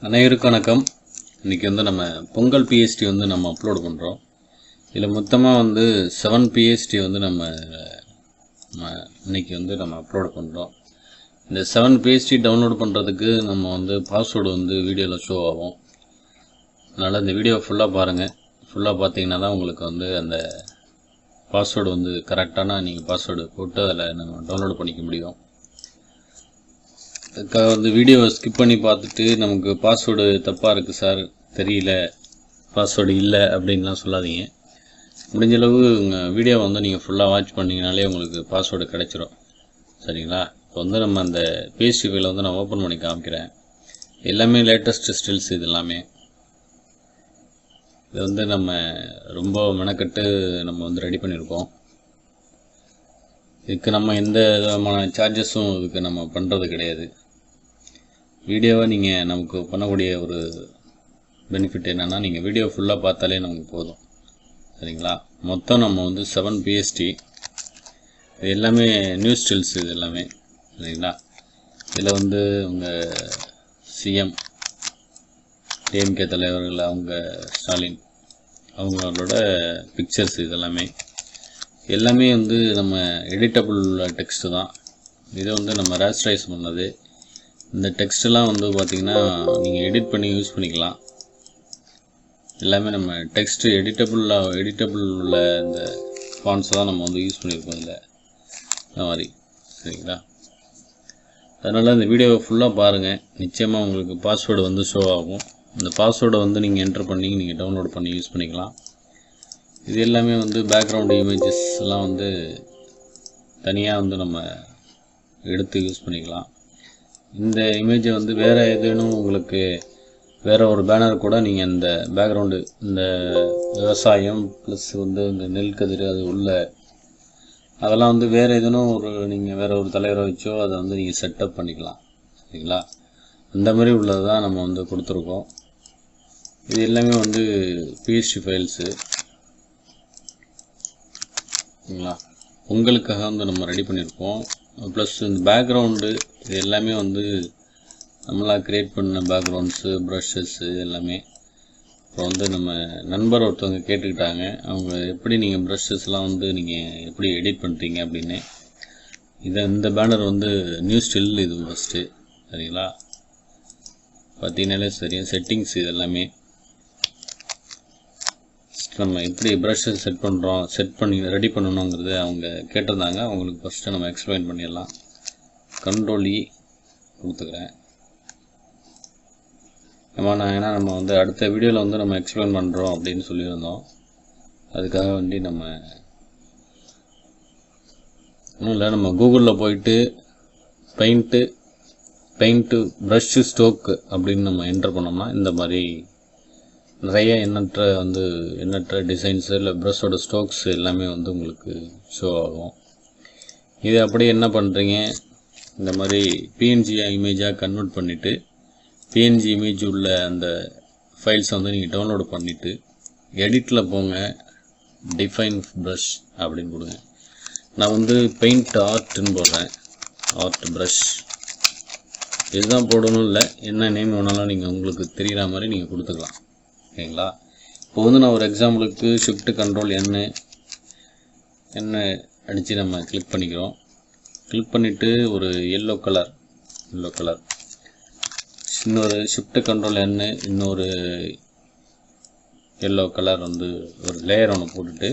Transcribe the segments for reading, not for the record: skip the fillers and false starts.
அனைவருக்கும் வணக்கம். இன்றைக்கி நம்ம பொங்கல் பிஎஸ்டி நம்ம அப்லோட் பண்ணுறோம். இதில் மொத்தமாக 7 பிஎஸ்டி நம்ம இன்றைக்கி நம்ம அப்லோட் பண்ணுறோம். இந்த 7 பிஎஸ்டி டவுன்லோட் பண்ணுறதுக்கு நம்ம பாஸ்வேர்டு வீடியோவில் ஷோ ஆகும். அதனால் இந்த வீடியோ ஃபுல்லாக பாருங்கள். ஃபுல்லாக பார்த்தீங்கன்னா தான் உங்களுக்கு அந்த பாஸ்வேர்டு கரெக்டான நீங்கள் பாஸ்வேர்டு போட்டு அதில் நம்ம டவுன்லோட் பண்ணிக்க முடியும். அதுக்காக வீடியோவை ஸ்கிப் பண்ணி பார்த்துட்டு நமக்கு பாஸ்வேர்டு தப்பாக இருக்குது சார், தெரியல, பாஸ்வேர்டு இல்லை அப்படின்லாம் சொல்லாதீங்க. முடிஞ்சளவு உங்கள் வீடியோவை நீங்கள் ஃபுல்லாக வாட்ச் பண்ணிங்கனாலே உங்களுக்கு பாஸ்வேர்டு கிடச்சிரும். சரிங்களா? இப்போ நம்ம அந்த பிஎஸ்டி ஃபைலை நான் ஓப்பன் பண்ணி காமிக்கிறேன். எல்லாமே லேட்டஸ்ட் ஸ்டில்ஸ். இது எல்லாமே இது நம்ம ரொம்ப மெனக்கட்டு நம்ம ரெடி பண்ணியிருக்கோம். இதுக்கு நம்ம எந்த விதமான சார்ஜஸும் இதுக்கு நம்ம பண்ணுறது கிடையாது. வீடியோவை நீங்கள் நமக்கு பண்ணக்கூடிய ஒரு பெனிஃபிட் என்னென்னா, நீங்கள் வீடியோ ஃபுல்லாக பார்த்தாலே நமக்கு போதும். சரிங்களா? மொத்தம் நம்ம 7 பிஎஸ்டி. இது எல்லாமே நியூஸ் ஸ்டில்ஸ். இது எல்லாமே சரிங்களா? இதில் உங்கள் சிஎம் டிஎம்கே தலைவர்கள் அவங்க ஸ்டாலின் அவங்களோட பிக்சர்ஸ். இது எல்லாமே நம்ம எடிட்டபிள் டெக்ஸ்ட்டு தான். இதை நம்ம ரேஸ்டரைஸ் பண்ணது. இந்த டெக்ஸ்ட்டெல்லாம் பார்த்திங்கன்னா நீங்கள் எடிட் பண்ணி யூஸ் பண்ணிக்கலாம். எல்லாமே நம்ம டெக்ஸ்ட்டு எடிட்டபிள் உள்ள இந்த ஃபாண்ட்ஸை தான் நம்ம யூஸ் பண்ணியிருக்கோம் இதில், இந்த மாதிரி. சரிங்களா? அதனால் இந்த வீடியோவை ஃபுல்லாக பாருங்கள். நிச்சயமாக உங்களுக்கு பாஸ்வேர்டு ஷோ ஆகும். இந்த பாஸ்வேர்டை நீங்கள் என்ட்ரு பண்ணி நீங்கள் டவுன்லோட் பண்ணி யூஸ் பண்ணிக்கலாம். இது எல்லாமே பேக்ரவுண்டு இமேஜஸ் எல்லாம் தனியாக நம்ம எடுத்து யூஸ் பண்ணிக்கலாம். இந்த இமேஜை வேறு ஏதேனும் உங்களுக்கு வேறு ஒரு பேனர் கூட நீங்கள் இந்த பேக்ரவுண்டு, இந்த விவசாயம் ப்ளஸ் இந்த நெல் கதிர் அது உள்ள அதெல்லாம் வேறு ஏதேனும் நீங்கள் வேறு ஒரு தலைவரை வச்சோ அதை நீங்கள் செட்டப் பண்ணிக்கலாம். சரிங்களா? அந்த மாதிரி உள்ளது தான் நம்ம கொடுத்துருக்கோம். இது எல்லாமே பிஎஸ்டி ஃபைல்ஸு. சரிங்களா? உங்களுக்காக நம்ம ரெடி பண்ணியிருக்கோம். ப்ளஸ் இந்த பேக்ரவுண்டு இது எல்லாமே நம்மளாக க்ரியேட் பண்ண பேக்ரவுண்ட்ஸு, ப்ரஷஸ்ஸு எல்லாமே. அப்புறம் நம்ம நண்பர் ஒருத்தவங்க கேட்டுக்கிட்டாங்க, அவங்க எப்படி நீங்கள் ப்ரஷஸ்லாம் நீங்கள் எப்படி எடிட் பண்ணுறீங்க அப்படின்னு. இந்த பேனர் நியூ ஸ்டில். இது ஃபஸ்ட்டு. சரிங்களா? பார்த்தீங்கன்னாலே சரியா செட்டிங்ஸ். இது எல்லாமே நம்ம எப்படி ப்ரஷ்ஷை செட் பண்ணி ரெடி பண்ணணுங்கிறது அவங்க கேட்டிருந்தாங்க. அவங்களுக்கு ஃபஸ்ட்டு நம்ம எக்ஸ்பிளைன் பண்ணிடலாம். கண்ட்ரோல் கொடுத்துக்கிறேன். ஏன்னா நம்ம அடுத்த வீடியோவில் நம்ம எக்ஸ்பிளைன் பண்ணுறோம் அப்படின்னு சொல்லியிருந்தோம். அதுக்காக நம்ம ஒன்றும் இல்லை, நம்ம கூகுளில் போயிட்டு பெயிண்ட்டு ப்ரஷ்ஷு ஸ்டோக்கு அப்படின்னு நம்ம என்டர் பண்ணோம்னா இந்த மாதிரி நிறைய எண்ணற்ற டிசைன்ஸு இல்லை ப்ரஷ்ஷோட ஸ்டோக்ஸ் எல்லாமே உங்களுக்கு ஷோ ஆகும். இது அப்படியே என்ன பண்ணுறீங்க, இந்த மாதிரி பிஎன்ஜி இமேஜாக கன்வெர்ட் பண்ணிவிட்டு பிஎன்ஜி இமேஜ் உள்ள அந்த ஃபைல்ஸை நீங்கள் டவுன்லோடு பண்ணிவிட்டு எடிட்டில் போங்க, டிஃபைன் ப்ரஷ் அப்படின்னு கொடுங்க. நான் பெயிண்ட் ஆர்ட்னு போடுறேன். ஆர்ட் ப்ரஷ் இதுதான் போடணும் இல்லை, என்ன நேம் வேணாலும் நீங்கள் உங்களுக்கு தெரிகிற மாதிரி நீங்கள் கொடுத்துக்கலாம். ஓகேங்களா? இப்போ நான் ஒரு எக்ஸாம்பிளுக்கு ஷிஃப்ட் கண்ட்ரோல் என்ன அடித்து நம்ம கிளிக் பண்ணிக்கிறோம். கிளிக் பண்ணிவிட்டு ஒரு எல்லோ கலர் இன்னொரு ஷிஃப்ட் கண்ட்ரோல் இன்னொரு எல்லோ கலர் ஒரு லேயர் ஒன்று போட்டுட்டு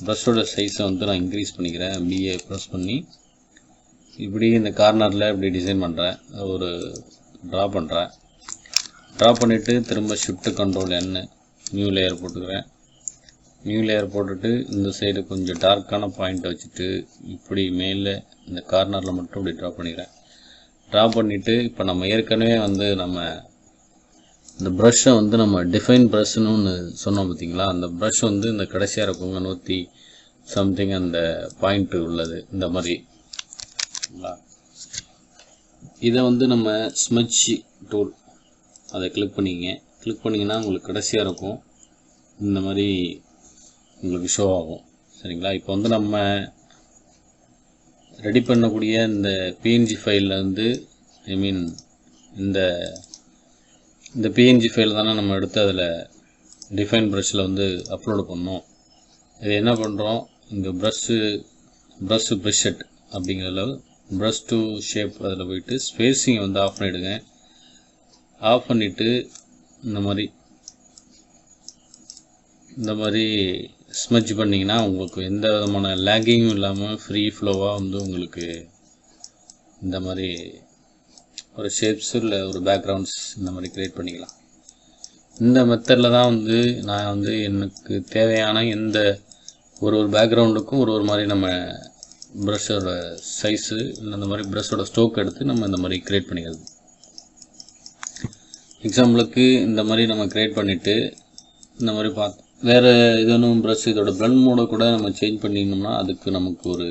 ப்ரஷ்ஷோட சைஸை நான் இன்க்ரீஸ் பண்ணிக்கிறேன். பிஏ ப்ரெஸ் பண்ணி இப்படி இந்த கார்னரில் இப்படி டிசைன் பண்ணுறேன். ஒரு ட்ரா பண்ணிவிட்டு திரும்ப ஷிஃப்ட் கண்ட்ரோல் நியூ லேயர் போட்டுக்கிறேன். நியூ லேயர் போட்டுட்டு இந்த சைடு கொஞ்சம் டார்க்கான பாயிண்ட்டை வச்சுட்டு இப்படி மேலே இந்த கார்னரில் மட்டும் இப்படி ட்ரா பண்ணிவிட்டு இப்போ நம்ம ஏற்கனவே நம்ம இந்த ப்ரஷ்ஷை நம்ம டிஃபைன் ப்ரஷ்னு ஒன்று சொன்னோம் பார்த்தீங்களா? அந்த ப்ரஷ் இந்த கடைசியாக இருக்குங்க 100 சம்திங் அந்த பாயிண்ட்டு உள்ளது. இந்த மாதிரி இதை நம்ம ஸ்மெட்ச் டூல் அதை கிளிக் பண்ணிங்கன்னா உங்களுக்கு கடைசியாக இருக்கும். இந்த மாதிரி உங்களுக்கு ஷோ ஆகும். சரிங்களா? இப்போ நம்ம ரெடி பண்ணக்கூடிய இந்த பிஎன்ஜி ஃபைலில் இந்த இந்த பிஎன்ஜி ஃபைல் தானே நம்ம எடுத்து அதில் டிஃபைன் ப்ரஷ்ஷில் வந்து அப்லோடு பண்ணோம். இது என்ன பண்ணுறோம், இங்கே ப்ரஷ்ஷெட் அப்படிங்கிறதுல ப்ரஷ் டு ஷேப் அதில் போயிட்டு ஸ்பேஸிங்கை வந்து ஆஃப் பண்ணிவிடுங்க. ஆஃப் பண்ணிவிட்டு இந்த மாதிரி ஸ்மட்ச் பண்ணிங்கன்னா உங்களுக்கு எந்த விதமான லேகிங்கும் இல்லாமல் ஃப்ரீ ஃப்ளோவாக வந்து உங்களுக்கு இந்த மாதிரி ஒரு ஷேப்ஸு இல்லை ஒரு பேக்ரவுண்ட்ஸ் இந்த மாதிரி க்ரியேட் பண்ணிக்கலாம். இந்த மெத்தடில் தான் வந்து நான் வந்து எனக்கு தேவையான எந்த ஒரு பேக்ரவுண்டுக்கும் ஒரு மாதிரி நம்ம ப்ரஷ்ஷோட சைஸு இல்லை இந்த மாதிரி ப்ரஷ்ஷோட ஸ்ட்ரோக் எடுத்து நம்ம இந்த மாதிரி க்ரியேட் பண்ணிக்கிறது. எக்ஸாம்பிளுக்கு இந்த மாதிரி நம்ம க்ரியேட் பண்ணிவிட்டு இந்த மாதிரி வேறு ஏதேனும் ப்ரஷ் இதோட பிளண்ட் மோடை கூட நம்ம சேஞ்ச் பண்ணினோம்னா அதுக்கு நமக்கு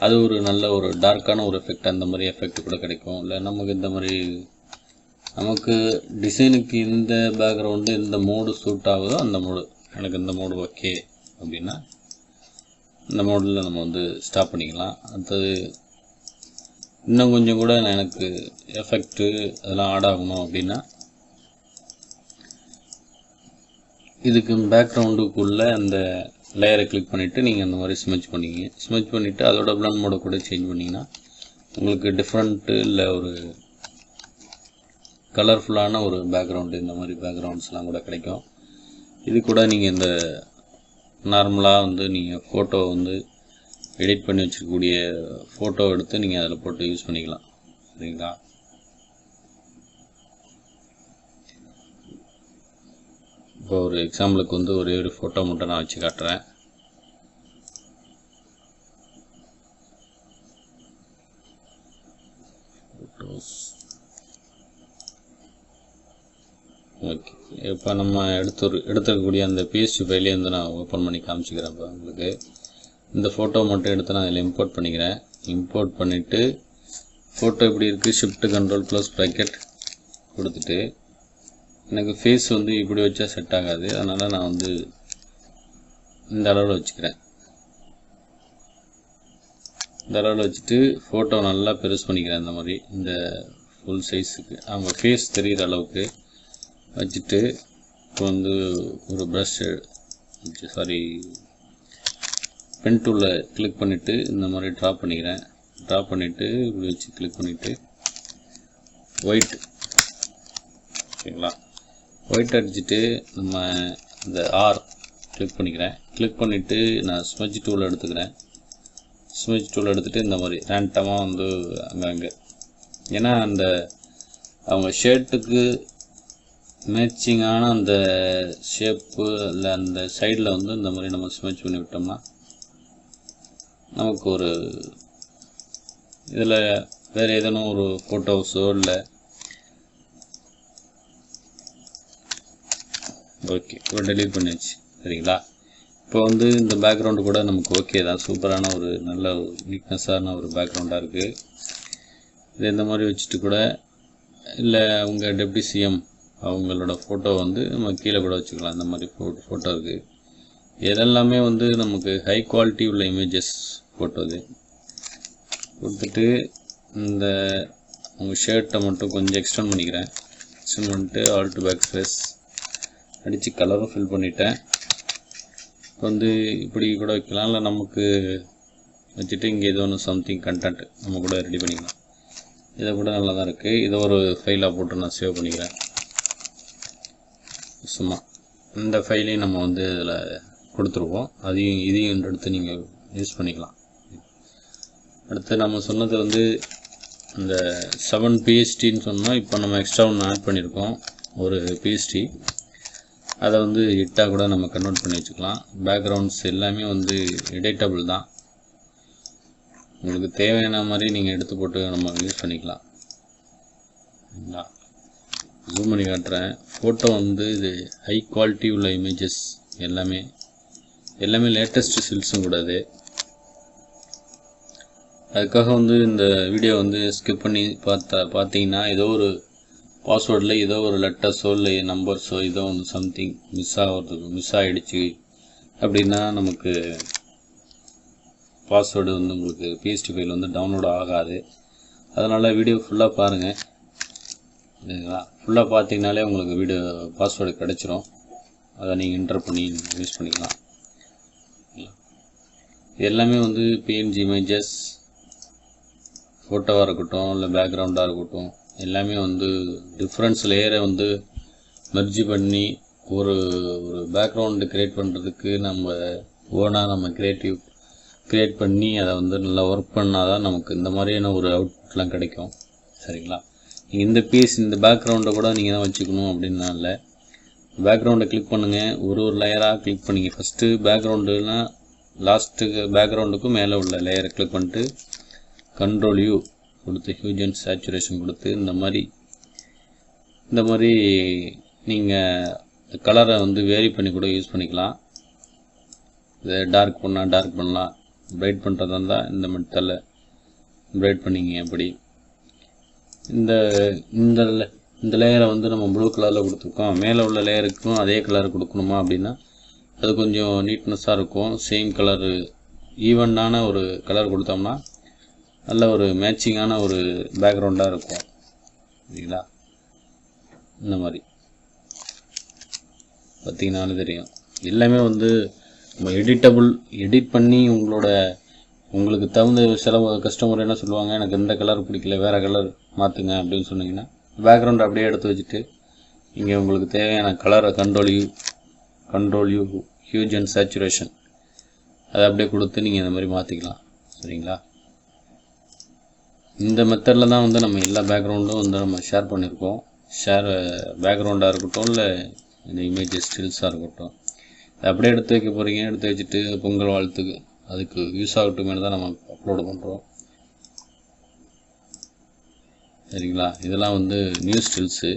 அது ஒரு நல்ல ஒரு டார்க்கான ஒரு எஃபெக்ட், அந்த மாதிரி எஃபெக்ட் கூட கிடைக்கும். இல்லை நமக்கு இந்த மாதிரி நமக்கு டிசைனுக்கு இந்த பேக்ரவுண்டு இந்த மோடு சூட் ஆகுதோ அந்த மோடு, எனக்கு இந்த மோடு ஓகே அப்படின்னா இந்த மோடில் நம்ம வந்து ஸ்டாப் பண்ணிக்கலாம். அடுத்தது இன்னும் கொஞ்சம் கூட எனக்கு எஃபெக்ட்டு அதெல்லாம் ஆட் ஆகணும் அப்படின்னா இதுக்கு பேக்ரவுண்டுக்குள்ளே அந்த லேயரை கிளிக் பண்ணிவிட்டு நீங்கள் அந்த மாதிரி ஸ்மெச் பண்ணிவிட்டு அதோட பிளண்ட் மோடை கூட சேஞ்ச் பண்ணிங்கன்னா உங்களுக்கு டிஃப்ரெண்ட்டு இல்லை ஒரு கலர்ஃபுல்லான ஒரு பேக்ரவுண்டு இந்த மாதிரி பேக்ரவுண்ட்ஸ்லாம் கூட கிடைக்கும். இது கூட நீங்கள் இந்த நார்மலாக வந்து நீங்கள் ஃபோட்டோ வந்து எடிட் பண்ணி வச்சுருக்கக்கூடிய ஃபோட்டோ எடுத்து நீங்கள் அதில் போட்டு யூஸ் பண்ணிக்கலாம். சரிங்களா? இப்போ ஒரு எக்ஸாம்பிளுக்கு வந்து ஒரே ஒரு ஃபோட்டோ மட்டும் நான் வச்சு காட்டுறேன். ஓகே, இப்போ நம்ம எடுத்துக்கக்கூடிய அந்த பிஎஸ்டி ஃபைலே வந்து நான் ஓப்பன் பண்ணி காமிச்சிக்கிறேன். இப்போ உங்களுக்கு இந்த ஃபோட்டோ மட்டும் எடுத்து நான் இதில் இம்போர்ட் பண்ணிக்கிறேன். இம்போர்ட் பண்ணிவிட்டு ஃபோட்டோ எப்படி இருக்குது, ஷிஃப்ட் கண்ட்ரோல் க்ளோஸ் ப்ராக்கெட் கொடுத்துட்டு எனக்கு ஃபேஸ் வந்து இப்படி வச்சா செட் ஆகாது, அதனால் நான் வந்து இந்த அளவில் வச்சுக்கிறேன். இந்த அளவில் வச்சுட்டு ஃபோட்டோ நல்லா பெருசு பண்ணிக்கிறேன். இந்த மாதிரி இந்த ஃபுல் சைஸுக்கு அவங்க ஃபேஸ் தெரிகிற அளவுக்கு வச்சுட்டு இப்போ வந்து ஒரு பென் டூலில் கிளிக் பண்ணிவிட்டு இந்த மாதிரி ட்ராப் பண்ணிக்கிறேன். ட்ராப் பண்ணிவிட்டு இப்படி வச்சு கிளிக் பண்ணிவிட்டு ஒயிட், ஓகேங்களா, ஒயிட் அடிச்சுட்டு நம்ம இந்த கிளிக் பண்ணிக்கிறேன். கிளிக் பண்ணிவிட்டு நான் ஸ்மெட்ச் டூல் எடுத்துக்கிறேன். ஸ்மெட்ச் டூல் எடுத்துகிட்டு இந்த மாதிரி ரேண்டமாக வந்து அங்கங்கே, ஏன்னா அந்த அவங்க ஷர்ட்டுக்கு மேட்சிங்கான அந்த ஷேப்பு இல்லை அந்த சைடில் வந்து இந்த மாதிரி நம்ம ஸ்மெட்ச் பண்ணி விட்டோம்னா நமக்கு ஒரு இதில் வேறு ஏதேனும் ஒரு ஃபோட்டோஸோ இல்லை ஓகே இப்போ டெலீட் பண்ணியாச்சு. சரிங்களா? இப்போ வந்து இந்த பேக்ரவுண்டு கூட நமக்கு ஓகே தான், சூப்பரான ஒரு நல்ல ஒரு நீட்னஸான ஒரு பேக்ரவுண்டாக இருக்குது. இது இந்த மாதிரி வச்சுட்டு கூட இல்லை உங்கள் டெப்டி சிஎம் அவங்களோட ஃபோட்டோ வந்து நம்ம கீழே கூட வச்சுக்கலாம். இந்த மாதிரி ஃபோட்டோ இருக்குது. இதெல்லாமே வந்து நமக்கு ஹை குவாலிட்டி உள்ள இமேஜஸ் ஃபோட்டோ. இது கொடுத்துட்டு இந்த உங்கள் ஷர்ட்டை மட்டும் கொஞ்சம் எக்ஸ்டெண்ட் பண்ணிக்கிறேன். எக்ஸ்டெண்ட் பண்ணிட்டு ஆல்ட் பேக் ஸ்பேஸ் அடித்து கலரும் ஃபில் பண்ணிட்டேன். இப்போ வந்து இப்படி கூட வைக்கலாம், இல்லை நமக்கு வச்சுட்டு இங்கே ஏதோ ஒன்று சம்திங் கண்டென்ட் நம்ம கூட ரெடி பண்ணிக்கலாம். இதை கூட நல்லா தான் இருக்குது. இதை ஒரு ஃபைலாக போட்டு நான் சேவ் பண்ணிக்கிறேன். சும்மா இந்த ஃபைலையும் நம்ம வந்து இதில் கொடுத்துருவோம். இதையும் எடுத்து நீங்கள் யூஸ் பண்ணிக்கலாம். அடுத்து நம்ம சொன்னது வந்து இந்த 7 PSTன்னு சொன்னால் இப்போ நம்ம எக்ஸ்ட்ரா ஒன்று ஆட் பண்ணியிருக்கோம், ஒரு PST. அதை வந்து ஹிட்டாக கூட நம்ம கன்வெர்ட் பண்ணி வச்சுக்கலாம். பேக்ரவுண்ட்ஸ் எல்லாமே வந்து எடிட்டபிள் தான், உங்களுக்கு தேவையான மாதிரி நீங்கள் எடுத்து போட்டு நம்ம யூஸ் பண்ணிக்கலாம். ஜூம் பண்ணி காட்டுறேன். ஃபோட்டோ வந்து இது ஹை குவாலிட்டி உள்ள இமேஜஸ் எல்லாமே லேட்டஸ்ட் ஸ்டில்ஸும் கூடாது. அதுக்காக வந்து இந்த வீடியோ வந்து ஸ்கிப் பண்ணி பார்த்தீங்கன்னா ஏதோ ஒரு பாஸ்வேர்டில் ஏதோ ஒரு லெட்டர்ஸோ இல்லை நம்பர்ஸோ ஏதோ ஒன்று சம்திங் மிஸ் ஆகிடுச்சு அப்படின்னா நமக்கு பாஸ்வேர்டு வந்து உங்களுக்கு பிஎஸ்டி ஃபைல் வந்து டவுன்லோட் ஆகாது. அதனால் வீடியோ ஃபுல்லாக பாருங்கள். சரிங்களா? ஃபுல்லாக பார்த்தீங்கனாலே உங்களுக்கு வீடியோ பாஸ்வேர்டு கிடச்சிரும். அதை நீங்கள் என்டர் பண்ணி யூஸ் பண்ணிக்கலாம். இது எல்லாமே வந்து பிஎன்ஜி இமேஜஸ், ஃபோட்டோவாக இருக்கட்டும் இல்லை பேக்ரவுண்டாக இருக்கட்டும், எல்லாமே வந்து டிஃப்ரென்ஸ் லேயரை வந்து மெர்ஜி பண்ணி ஒரு பேக்ரவுண்டு க்ரியேட் பண்ணுறதுக்கு நம்ம ஓனாக நம்ம க்ரியேட் பண்ணி அதை வந்து நல்லா ஒர்க் பண்ணால் தான் நமக்கு இந்த மாதிரியான ஒரு அவுட்புட்லாம் கிடைக்கும். சரிங்களா? நீங்கள் இந்த பேக்ரவுண்டை கூட நீங்கள் தான் வச்சுக்கணும் அப்படின்னா இல்லை. பேக்ரவுண்டை கிளிக் பண்ணுங்கள், ஒரு லேயராக கிளிக் பண்ணிங்க. ஃபஸ்ட்டு பேக்ரவுண்டுனா லாஸ்ட்டு பேக்ரவுண்டுக்கும் மேலே உள்ள லேயரை கிளிக் பண்ணிட்டு கண்ட்ரோல் யூ கொடுத்து ஹியூஜ் அண்ட் சேச்சுரேஷன் கொடுத்து இந்த மாதிரி நீங்கள் கலரை வந்து வேரி பண்ணி கூட யூஸ் பண்ணிக்கலாம். இதை டார்க் பண்ணலாம், பிரைட் பண்ணுறதா இருந்தால் இந்த மெத்தடில் பிரைட் பண்ணிங்க. அப்படி இந்த லேயரை வந்து நம்ம ப்ளூ கலரில் கொடுத்துருக்கோம், மேலே உள்ள லேயருக்கும் அதே கலர் கொடுக்கணுமா அப்படின்னா அது கொஞ்சம் நீட்னஸாக இருக்கும். சேம் கலரு ஈவனான ஒரு கலர் கொடுத்தோம்னா நல்ல ஒரு மேட்சிங்கான ஒரு பேக்ரவுண்டாக இருக்கும். சரிங்களா? இந்த மாதிரி பார்த்தீங்கன்னாலும் தெரியும். எல்லாமே வந்து நம்ம எடிட் பண்ணி உங்களுக்கு தகுந்த சில கஸ்டமர் என்ன சொல்லுவாங்க, எனக்கு இந்த கலர் பிடிக்கல, வேறு கலர் மாற்றுங்க அப்படின்னு சொன்னீங்கன்னா பேக்ரவுண்ட் அப்படியே எடுத்து வச்சுட்டு இங்கே உங்களுக்கு தேவையான கலரை control you huge and saturation அதை அப்படியே கொடுத்து நீங்கள் இந்த மாதிரி மாற்றிக்கலாம். சரிங்களா? இந்த மெத்தடில் தான் வந்து நம்ம எல்லா பேக்ரவுண்டும் வந்து நம்ம ஷேர் பண்ணியிருக்கோம். பேக்ரவுண்டாக இருக்கட்டும் இல்லை இந்த இமேஜஸ் ஸ்டில்ஸாக இருக்கட்டும், அதை அப்படியே எடுத்து வைக்க போகிறீங்க. எடுத்து வச்சுட்டு பொங்கல் வாழ்த்துக்கு அதுக்கு யூஸ் ஆகட்டுமே தான் நம்ம அப்லோடு பண்ணுறோம். சரிங்களா? இதெல்லாம் வந்து நியூ ஸ்டில்ஸு.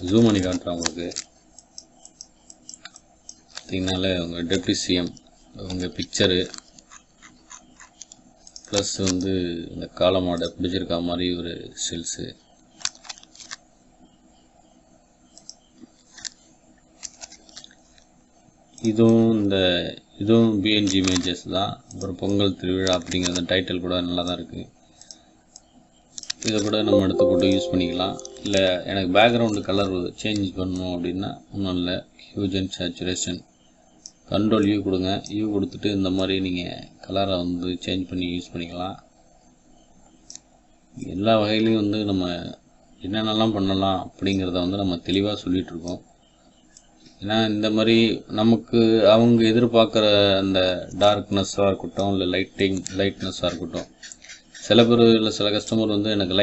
ஜூம் பண்ணி காட்டுறேன் உங்களுக்கு. பார்த்தீங்கனாலே உங்கள் டெப்டி சிஎம் உங்கள் பிக்சரு ப்ளஸ் வந்து இந்த காலமாடை பிடிச்சிருக்கா மாதிரி ஒரு ஸ்டில்ஸு. இதுவும் பிஎன்ஜி இமேஜஸ் தான். அப்புறம் பொங்கல் திருவிழா அப்படிங்கிற டைட்டில் கூட நல்லா தான் இருக்குது. இதை கூட நம்ம எடுத்து போட்டு யூஸ் பண்ணிக்கலாம். இல்லை எனக்கு பேக்ரவுண்டு கலர் சேஞ்ச் பண்ணணும் அப்படின்னா ஒன்றும் இல்லை, huge and saturation control you கொடுங்க. யூ கொடுத்துட்டு இந்த மாதிரி நீங்கள் கலரை வந்து சேஞ்ச் பண்ணி யூஸ் பண்ணிக்கலாம். எல்லா வகையிலையும் வந்து நம்ம என்னென்னலாம் பண்ணலாம் அப்படிங்கிறத வந்து நம்ம தெளிவாக சொல்லிகிட்ருக்கோம். ஏன்னா இந்த மாதிரி நமக்கு அவங்க எதிர்பார்க்குற அந்த டார்க்னஸ்ஸாக இருக்கட்டும் இல்லை லைட்னஸ்ஸாக இருக்கட்டும், சில பேர் இல்லை சில கஸ்டமர் வந்து எனக்கு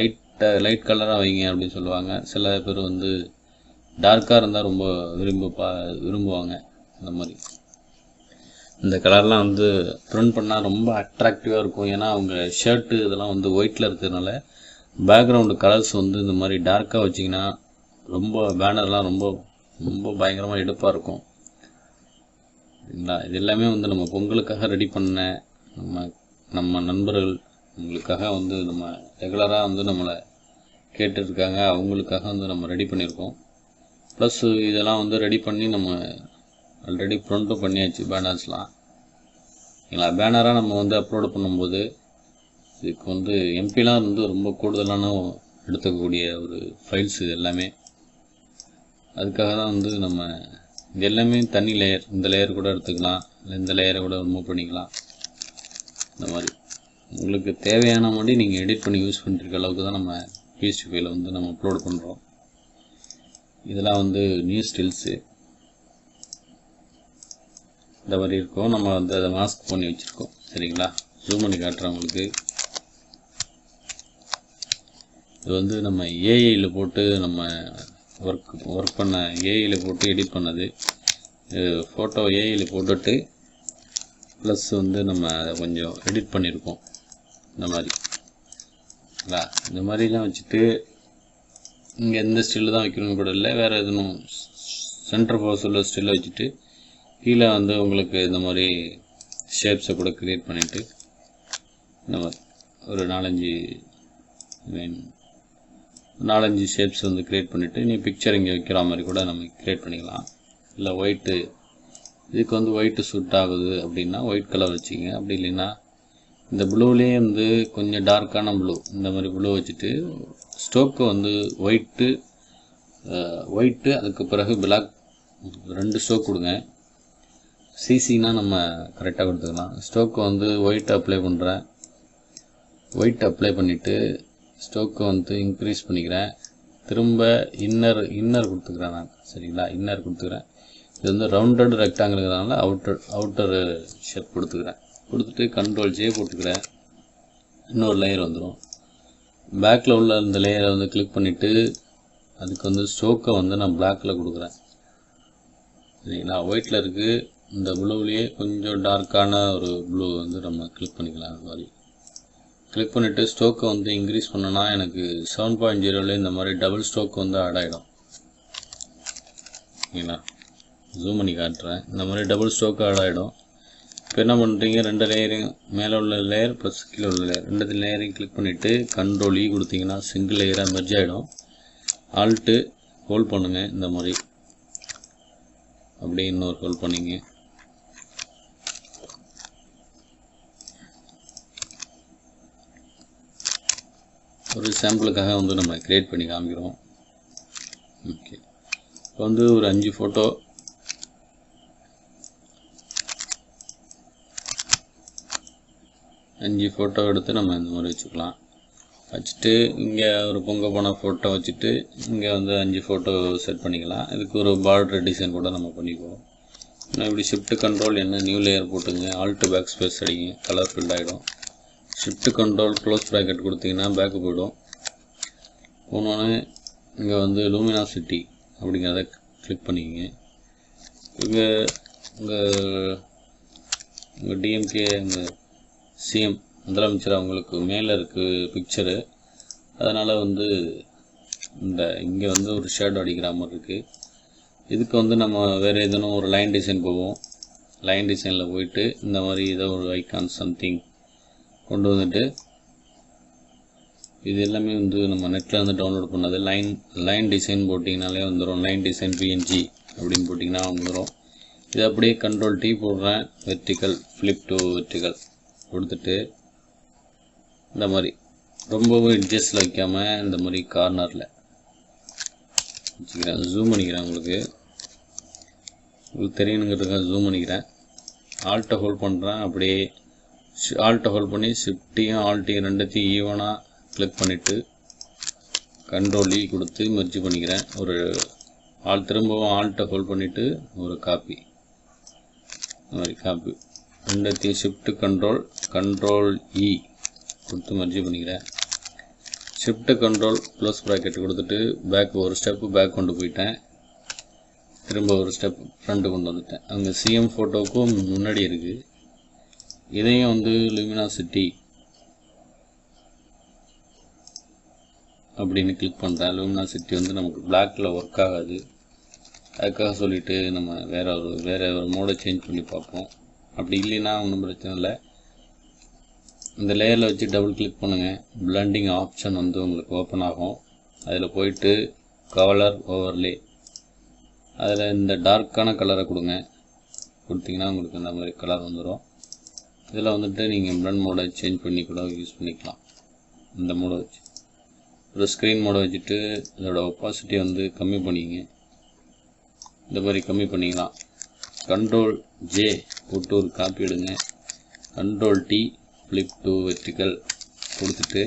லைட் கலராக வைங்க அப்படின்னு சொல்லுவாங்க. சில பேர் வந்து டார்க்காக இருந்தால் ரொம்ப விரும்புவாங்க. இந்த கலர்லாம் வந்து ப்ரிண்ட் பண்ணால் ரொம்ப அட்ராக்டிவாக இருக்கும். ஏன்னா அவங்க ஷர்ட்டு இதெல்லாம் வந்து ஒயிட்டில் இருக்கிறதுனால பேக்ரவுண்டு கலர்ஸ் வந்து இந்த மாதிரி டார்க்காக வச்சிங்கன்னா ரொம்ப பேனர்லாம் ரொம்ப ரொம்ப பயங்கரமாக எடுப்பாக இருக்கும். சரிங்களா? இது எல்லாமே வந்து நம்ம பொங்கலுக்காக ரெடி பண்ண நம்ம நண்பர்கள் உங்களுக்காக வந்து நம்ம ரெகுலராக வந்து நம்மளை கேட்டுருக்காங்க, அவங்களுக்காக வந்து நம்ம ரெடி பண்ணியிருக்கோம். ப்ளஸ் இதெல்லாம் வந்து ரெடி பண்ணி நம்ம ஆல்ரெடி ப்ரிண்ட்டும் பண்ணியாச்சு பேனர்ஸ்லாம். சரிங்களா? பேனராக நம்ம வந்து அப்லோடு பண்ணும்போது இதுக்கு வந்து எம்பிலாம் வந்து ரொம்ப கூடுதலான எடுத்துக்கக்கூடிய ஒரு ஃபைல்ஸ் இது எல்லாமே. அதுக்காக தான் வந்து நம்ம இது எல்லாமே தனி லேயர், இந்த லேயர் கூட எடுத்துக்கலாம், இல்லை இந்த லேயரை கூட ரிமூவ் பண்ணிக்கலாம். இந்த மாதிரி உங்களுக்கு தேவையான மாதிரி நீங்கள் எடிட் பண்ணி யூஸ் பண்ணிருக்க அளவுக்கு தான் நம்ம பிஎஸ்டி ஃபைலை வந்து நம்ம அப்லோட் பண்ணுறோம். இதெல்லாம் வந்து நியூ ஸ்டில்ஸு இந்த மாதிரி இருக்கும். நம்ம வந்து அதை மாஸ்க் பண்ணி வச்சுருக்கோம். சரிங்களா? ஜூம் பண்ணி காட்டுறேன் உங்களுக்கு. இது வந்து நம்ம ஏஐயில் போட்டு நம்ம ஒர்க் பண்ண ஏஐயில் போட்டு எடிட் பண்ணது. ஃபோட்டோ ஏஐயில் போட்டுட்டு ப்ளஸ் வந்து நம்ம அதை கொஞ்சம் எடிட் பண்ணியிருக்கோம். இந்த மாதிரிலாம் வச்சுட்டு இங்கே எந்த ஸ்டில்லு தான் வைக்கணும்னு கூட இல்லை, வேறு எதுவும் சென்டர் ஃபோர்ஸ் உள்ள ஸ்டில்லை வச்சுட்டு கீழே வந்து உங்களுக்கு இந்த மாதிரி ஷேப்ஸை கூட க்ரியேட் பண்ணிவிட்டு இந்த மாதிரி ஒரு 4-5 ஷேப்ஸ் வந்து க்ரியேட் பண்ணிவிட்டு நீ பிக்சர் இங்கே வைக்கிற மாதிரி கூட நம்ம க்ரியேட் பண்ணிக்கலாம். இல்லை ஒயிட்டு இதுக்கு வந்து ஒயிட்டு சூட் ஆகுது அப்படின்னா ஒயிட் கலர் வச்சுங்க. அப்படி இல்லைன்னா இந்த ப்ளூலேயே வந்து கொஞ்சம் டார்க்கான ப்ளூ இந்த மாதிரி ப்ளூ வச்சுட்டு ஸ்ட்ரோக்கு வந்து ஒயிட்டு அதுக்கு பிறகு பிளாக் 2 ஸ்ட்ரோக் கொடுங்க. சிசினா நம்ம கரெக்டாக கொடுத்துக்கலாம். ஸ்ட்ரோக்கு வந்து ஒயிட் அப்ளை பண்ணுறேன். ஒயிட் அப்ளை பண்ணிவிட்டு ஸ்ட்ரோக்கை வந்து இன்க்ரீஸ் பண்ணிக்கிறேன். திரும்ப இன்னர் கொடுத்துக்கிறேன் நான். சரிங்களா, இன்னர் கொடுத்துக்கிறேன். இது வந்து ரவுண்டட் ரெக்டாங்கிள்ங்கிறதுனால அவுட்டர் ஷேப் கொடுத்துக்கிறேன். கொடுத்துட்டு கண்ட்ரோல் ஜே போட்டுக்கிறேன். இன்னொரு லேயர் வந்துடும். பேக்கில் உள்ள இந்த லேயரை வந்து கிளிக் பண்ணிவிட்டு அதுக்கு வந்து ஸ்ட்ரோக்கை வந்து நான் பிளாக்கில் கொடுக்குறேன். சரிங்களா, ஒயிட்டில் இருக்குது. இந்த ப்ளூவிலேயே கொஞ்சம் டார்க்கான ஒரு ப்ளூ வந்து நம்ம கிளிக் பண்ணிக்கலாம். அது மாதிரி கிளிக் பண்ணிவிட்டு ஸ்ட்ரோக்கை வந்து இன்க்ரீஸ் பண்ணோன்னா எனக்கு 7.0 இந்த மாதிரி டபுள் ஸ்ட்ரோக் வந்து ஆட் ஆகிடும். ஓகேங்களா, ஜூம் பண்ணி காட்டுறேன். இந்த மாதிரி டபுள் ஸ்ட்ரோக் ஆட் ஆகிடும். இப்போ என்ன பண்ணுறீங்க, 2 லேயரையும் மேலே உள்ள லேயர் ப்ளஸ் கீழே உள்ள லேயர் 2 லேயரையும் கிளிக் பண்ணிவிட்டு கண்ட்ரோல் இ கொடுத்தீங்கன்னா சிங்கிள் லேயராக மெர்ஜ் ஆகிடும். ஆல்ட்டு ஹோல்ட் பண்ணுங்கள். இந்த மாதிரி அப்படியே இன்னொரு ஹோல்ட் பண்ணிங்க. ஒரு சாம்பிளுக்காக வந்து நம்ம கிரியேட் பண்ணி காமிக்கிறோம். ஓகே, இப்போ வந்து ஒரு 5 ஃபோட்டோ எடுத்து நம்ம இந்த மாதிரி வச்சுக்கலாம். வச்சுட்டு இங்கே ஒரு பொங்க போன ஃபோட்டோ வச்சுட்டு இங்கே வந்து 5 ஃபோட்டோ செட் பண்ணிக்கலாம். இதுக்கு ஒரு பார்டர் டிசைன் கூட நம்ம பண்ணிக்குவோம். நான் இப்படி ஷிஃப்ட் கண்ட்ரோல் என்ன நியூ லேயர் போட்டுங்க. ஆல்ட் பேக் ஸ்பேஸ் அடிங்க, கலர் ஃபில் ஆகிடும். ஷிஃப்ட் கண்ட்ரோல் க்ளோஸ் ப்ராக்கெட் கொடுத்தீங்கன்னா பேக்கு போய்டும். போனோன்னே இங்கே வந்து லூமினாசிட்டி அப்படிங்கிறத கிளிக் பண்ணிக்கங்க. இங்கே உங்கள் டிஎம்கே உங்கள் சிஎம் முதலமைச்சர் அவங்களுக்கு மேலே இருக்குது பிக்சரு. அதனால் வந்து இங்கே வந்து ஒரு ஷேடோ அடிக்கிற மாதிரி இருக்குது. இதுக்கு வந்து நம்ம வேறு எதுவும் ஒரு லைன் டிசைன் போவோம். லைன் டிசைனில் போயிட்டு இந்த மாதிரி ஏதோ ஒரு ஐக்கான் சம்திங் கொண்டு வந்துட்டு இது எல்லாமே வந்து நம்ம நெட்டில் வந்து டவுன்லோட் பண்ணது. லைன் டிசைன் போட்டிங்கனாலே வந்துடும். லைன் டிசைன் பிஎன்ஜி அப்படின்னு போட்டிங்கன்னா வந்துடும். இது அப்படியே கண்ட்ரோல் டி போடுறேன். வெர்டிக்கல் ஃப்ளிப் டு வெர்டிக்கல் கொடுத்துட்டு இந்த மாதிரி ரொம்பவும் எட்ஜஸில் வைக்காமல் இந்த மாதிரி கார்னரில் வச்சுக்கிறேன். ஜூம் பண்ணிக்கிறேன். உங்களுக்கு தெரியணுங்கிறதுக்காக ஜூம் பண்ணிக்கிறேன். ஆல்ட்டை ஹோல்ட் பண்ணுறேன். அப்படியே ஆல்ட்டை ஹோல்ட் பண்ணி ஷிஃப்ட்டையும் ஆல்ட்டையும் ரெண்டுத்தையும் ஈவனாக கிளிக் பண்ணிவிட்டு கண்ட்ரோல் இ கொடுத்து மெர்ஜ் பண்ணிக்கிறேன். ஒரு திரும்பவும் ஆல்ட்டை ஹோல்ட் பண்ணிவிட்டு ஒரு காப்பி, இந்த மாதிரி காப்பி ரெண்டுத்தையும் ஷிஃப்ட் கண்ட்ரோல் இ கொடுத்து மெர்ஜ் பண்ணிக்கிறேன். ஷிஃப்ட் கண்ட்ரோல் க்ளோஸ் ப்ராக்கெட் கொடுத்துட்டு ஒரு ஸ்டெப்பு பேக் கொண்டு போயிட்டேன். திரும்ப ஒரு ஸ்டெப் ஃப்ரண்ட்டு கொண்டு வந்துட்டேன். அங்கே சிஎம் ஃபோட்டோவுக்கும் முன்னாடி இருக்குது. இதையும் வந்து லூமினாசிட்டி அப்படின்னு கிளிக் பண்ணுறேன். லூமினாசிட்டி வந்து நமக்கு பிளாக்கில் ஒர்க் ஆகாது. அதுக்காக சொல்லிவிட்டு நம்ம வேறு ஒரு மோடை சேஞ்ச் பண்ணி பார்ப்போம். அப்படி இல்லைன்னா ஒன்றும் பிரச்சனை இல்லை. இந்த லேயரில் வச்சு டபுள் கிளிக் பண்ணுங்கள். பிளண்டிங் ஆப்ஷன் வந்து உங்களுக்கு ஓப்பன் ஆகும். அதில் போயிட்டு கலர் ஓவர்லே அதில் இந்த டார்க்கான கலரை கொடுத்தீங்கன்னா உங்களுக்கு இந்த மாதிரி கலர் வந்துடும். இதில் வந்துட்டு நீங்கள் பிளண்ட் மோடை சேஞ்ச் பண்ணி கூட யூஸ் பண்ணிக்கலாம். இந்த மோடை வச்சு ஒரு ஸ்க்ரீன் மோடை வச்சுட்டு இதோட ஒப்பாசிட்டி வந்து கம்மி பண்ணிங்க. இந்த மாதிரி கம்மி பண்ணிக்கலாம். கண்ட்ரோல் ஜே போட்டு ஒரு காப்பி எடுங்க. Control D flip to vertical கொடுத்துட்டு,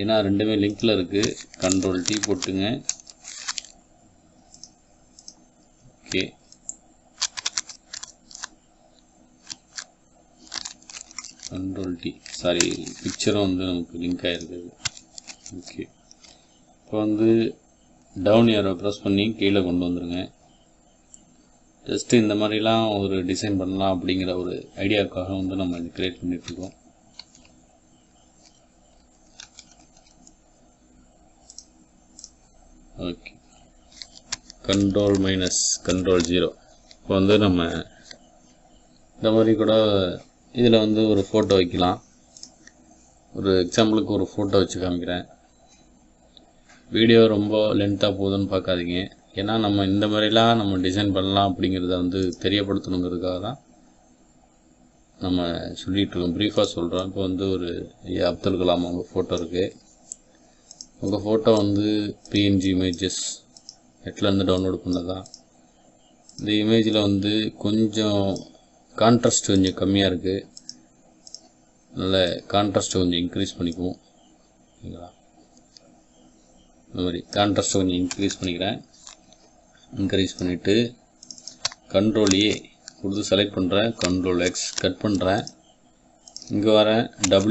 ஏன்னா ரெண்டுமே லிங்கில் இருக்குது, கண்ட்ரோல் டி போட்டுங்க. ஓகே, கண்ட்ரோல் டி, சாரி பிக்சரும் வந்து நமக்கு லிங்க் ஆகிருக்குது. ஓகே, இப்போ வந்து டவுன் ஏரோ ப்ரெஸ் பண்ணி கீழே கொண்டு வந்துடுங்க. ஜஸ்ட்டு இந்த மாதிரிலாம் ஒரு டிசைன் பண்ணலாம் அப்படிங்கிற ஒரு ஐடியாவுக்காக வந்து நம்ம இது க்ரியேட் பண்ணிகிட்ருக்கோம். Okay, control minus control 0. இப்போ வந்து நம்ம இந்த மாதிரி கூட இதில் வந்து ஒரு ஃபோட்டோ வைக்கலாம். ஒரு எக்ஸாம்பிளுக்கு ஒரு ஃபோட்டோ வச்சு காமிக்கிறேன். வீடியோ ரொம்ப லென்த்தாக போகுதுன்னு பார்க்காதீங்க. ஏன்னா நம்ம இந்த மாதிரிலாம் நம்ம டிசைன் பண்ணலாம் அப்படிங்கிறத வந்து தெரியப்படுத்தணுங்கிறதுக்காக தான் நம்ம சொல்லிகிட்ருக்கோம், ப்ரீஃபாக சொல்கிறோம். இப்போ வந்து ஒரு அப்துல் கலாம் அவங்க ஃபோட்டோ இருக்குது. உங்கள் ஃபோட்டோ வந்து பிஎன்ஜி இமேஜஸ் நெட்லேருந்து டவுன்லோட் பண்ணதான். இந்த இமேஜில் வந்து கொஞ்சம் கான்ட்ராஸ்ட் கொஞ்சம் கம்மியாக இருக்குது. நல்ல கான்ட்ராஸ்ட்டை கொஞ்சம் இன்க்ரீஸ் பண்ணிக்குவோம். ஓகேங்களா, இந்த மாதிரி கான்ட்ராஸ்ட்டை கொஞ்சம் இன்க்ரீஸ் பண்ணிக்கிறேன். இன்க்ரீஸ் பண்ணிவிட்டு Ctrl A கொடுத்து செலக்ட் பண்ணுறேன். Ctrl X கட் பண்ணுறேன். இங்கே வரேன்,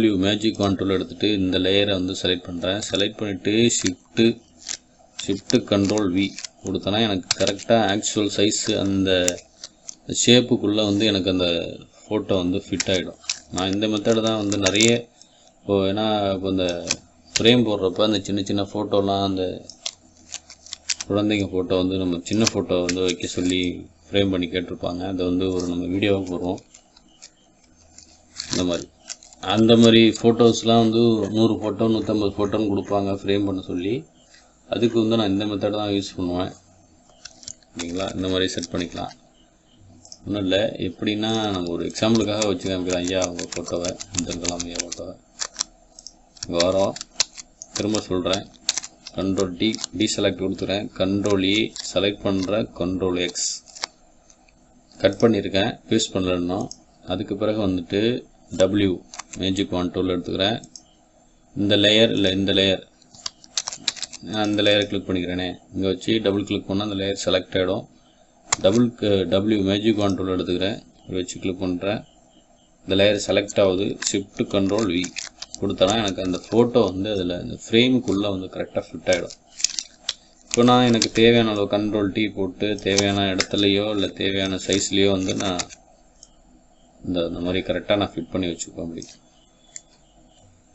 W மேஜிக் கான்ட்ரோல் எடுத்துகிட்டு இந்த லேயரை வந்து செலக்ட் பண்ணுறேன். செலக்ட் பண்ணிவிட்டு ஷிஃப்ட்டு Ctrl V கொடுத்தேன்னா எனக்கு கரெக்டாக ஆக்சுவல் சைஸு அந்த ஷேப்புக்குள்ளே வந்து எனக்கு அந்த ஃபோட்டோ வந்து ஃபிட் ஆகிடும். நான் இந்த மெத்தடு தான் வந்து நிறைய ஏன்னா இப்போ இந்த ஃப்ரேம் போடுறப்ப அந்த சின்ன சின்ன ஃபோட்டோலாம் அந்த குழந்தைங்க ஃபோட்டோ வந்து நம்ம சின்ன ஃபோட்டோ வந்து வைக்க சொல்லி ஃப்ரேம் பண்ணி கேட்டிருப்பாங்க. அதை வந்து ஒரு நம்ம வீடியோவாக போடுறோம். அந்த மாதிரி ஃபோட்டோஸ்லாம் வந்து 100 ஃபோட்டோ 150 ஃபோட்டோன்னு கொடுப்பாங்க ஃப்ரேம் பண்ண சொல்லி. அதுக்கு வந்து நான் இந்த மெத்தடை தான் யூஸ் பண்ணுவேன். ஓகேங்களா, இந்த மாதிரி செட் பண்ணிக்கலாம். ஒன்றும் இல்லை, எப்படின்னா நம்ம ஒரு எக்ஸாம்பிளுக்காக வச்சு காமிக்கிறேன். ஐயா அவங்க ஃபோட்டோவை இருக்கலாம். ஐயா ஃபோட்டோவை இங்கே வரோம். திரும்ப சொல்கிறேன், Ctrl D டீசெலக்ட் கொடுத்துறேன். Ctrl A செலக்ட் பண்ணுறேன். Ctrl X கட் பண்ணியிருக்கேன், பேஸ்ட் பண்ணலன்னா. அதுக்கு பிறகு வந்துட்டு W மேஜிக் கான்ட்ரோல் எடுத்துக்கிறேன். இந்த லேயர் இல்லை இந்த லேயர் நான் அந்த லேயரை கிளிக் பண்ணிக்கிறேனே, இங்கே வச்சு டபுள் கிளிக் பண்ணால் அந்த லேயர் செலக்ட் ஆகிடும். W மேஜிக் கான்ட்ரோல் எடுத்துக்கிறேன், வச்சு கிளிக் பண்ணுறேன். இந்த லேயர் செலக்ட் ஆகுது. ஷிஃப்ட் Ctrl V கொடுத்தனா எனக்கு அந்த ஃபோட்டோ வந்து அதில் இந்த ஃப்ரேமுக்குள்ளே வந்து கரெக்டாக ஃபிட் ஆகிடும். இப்போ நான் எனக்கு தேவையான அளவு Ctrl T போட்டு தேவையான இடத்துலையோ இல்லை தேவையான சைஸ்லேயோ வந்து நான் இந்த மாதிரி கரெக்டாக நான் ஃபிட் பண்ணி வச்சுப்பேன். அப்படி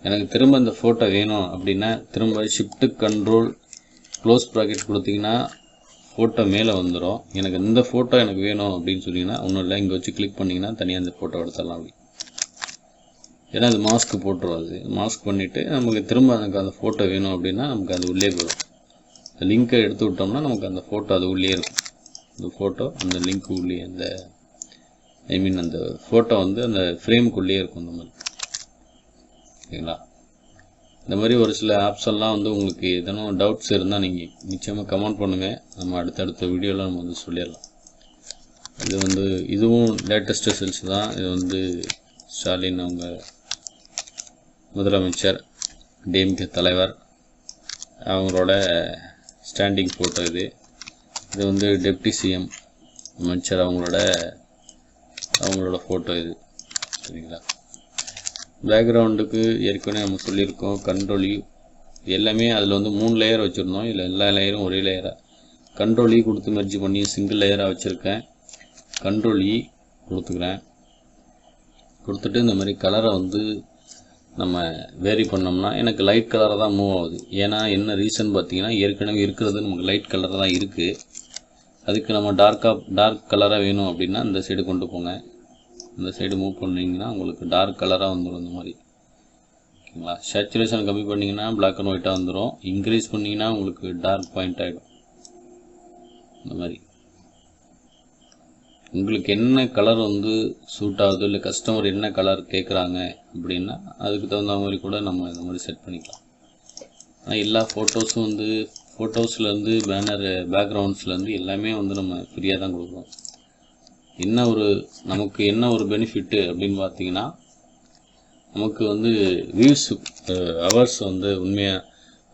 எனக்கு திரும்ப இந்த ஃபோட்டோ வேணும் அப்படின்னா திரும்ப ஷிஃப்ட் Ctrl க்ளோஸ் ப்ராக்கெட் கொடுத்தீங்கன்னா ஃபோட்டோ மேலே வந்துடும். எனக்கு இந்த ஃபோட்டோ எனக்கு வேணும் அப்படின்னு சொன்னீங்கன்னா ஒன்றும் இல்லை, இங்கே வச்சு கிளிக் பண்ணிங்கன்னா தனியாக இந்த ஃபோட்டோ எடுத்துடலாம். அப்படி ஏன்னா அது மாஸ்க் போட்டுருவாது. மாஸ்க் பண்ணிவிட்டு நமக்கு திரும்ப எனக்கு அந்த ஃபோட்டோ வேணும் அப்படின்னா நமக்கு அது உள்ளே போயிடும். இந்த லிங்க்கை எடுத்து விட்டோம்னா நமக்கு அந்த ஃபோட்டோ அது உள்ளே இருக்கும். இந்த ஃபோட்டோ அந்த லிங்க் உள்ளே அந்த அந்த ஃபோட்டோ வந்து அந்த ஃப்ரேமுக்குள்ளேயே இருக்கும். இந்த மாதிரி ஓகேங்களா. இந்த மாதிரி ஒரு சில ஆப்ஷன்லாம் வந்து உங்களுக்கு எதனா டவுட்ஸ் இருந்தால் நீங்கள் நிச்சயமாக கமெண்ட் பண்ணுங்கள். நம்ம அடுத்தடுத்த வீடியோவில் நம்ம வந்து சொல்லிடலாம். இது வந்து இதுவும் லேட்டஸ்ட் ரிசல்ட்ஸ் தான். இது வந்து ஸ்டாலின் அவங்க முதலமைச்சர் டிஎம்கே தலைவர் அவங்களோட ஸ்டாண்டிங் ஃபோட்டோ. இது வந்து டெப்டி சிஎம் அமைச்சர் அவங்களோட ஃபோட்டோ இது. சரிங்களா. பேக்ரவுண்டுக்கு ஏற்கனவே நம்ம சொல்லியிருக்கோம் Ctrl U. எல்லாமே அதில் வந்து 3 லேயர் வச்சுருந்தோம். இல்லை எல்லா லேயரும் ஒரே லேயராக Ctrl E கொடுத்து மெர்ஜ் பண்ணி சிங்கிள் லேயராக வச்சுருக்கேன். Ctrl E கொடுத்துக்கிறேன். கொடுத்துட்டு இந்த மாதிரி கலரை வந்து நம்ம வேரி பண்ணோம்னா எனக்கு லைட் கலராக தான் மூவ் ஆகுது. ஏன்னா என்ன ரீசன் பார்த்தீங்கன்னா ஏற்கனவே இருக்கிறது நமக்கு லைட் கலராக தான் இருக்குது. அதுக்கு நம்ம டார்க் கலராக வேணும் அப்படின்னா இந்த சைடு கொண்டு போங்க. இந்த சைடு மூவ் பண்ணிங்கன்னா உங்களுக்கு டார்க் கலராக வந்துடும். இந்த மாதிரி ஓகேங்களா. சேச்சுரேஷன் கம்மி பண்ணிங்கன்னா பிளாக் அண்ட் ஒயிட்டாக வந்துடும். இன்க்ரீஸ் பண்ணிங்கன்னா உங்களுக்கு டார்க் பாயிண்ட் ஆகிடும். இந்த மாதிரி உங்களுக்கு என்ன கலர் வந்து சூட் ஆகுது இல்லை கஸ்டமர் என்ன கலர் கேட்குறாங்க அப்படின்னா அதுக்கு தகுந்த மாதிரி கூட நம்ம இந்த மாதிரி செட் பண்ணிக்கலாம். ஆனால் எல்லா ஃபோட்டோஸும் வந்து ஃபோட்டோஸ்லேருந்து பேனர் பேக்ரவுண்ட்ஸ்லேருந்து எல்லாமே வந்து நம்ம ஃப்ரீயாக தான் கொடுக்குறோம். நமக்கு என்ன ஒரு பெனிஃபிட்டு அப்படின்னு பார்த்தீங்கன்னா நமக்கு வந்து வியூஸ் ஹவர்ஸ் வந்து உண்மையாக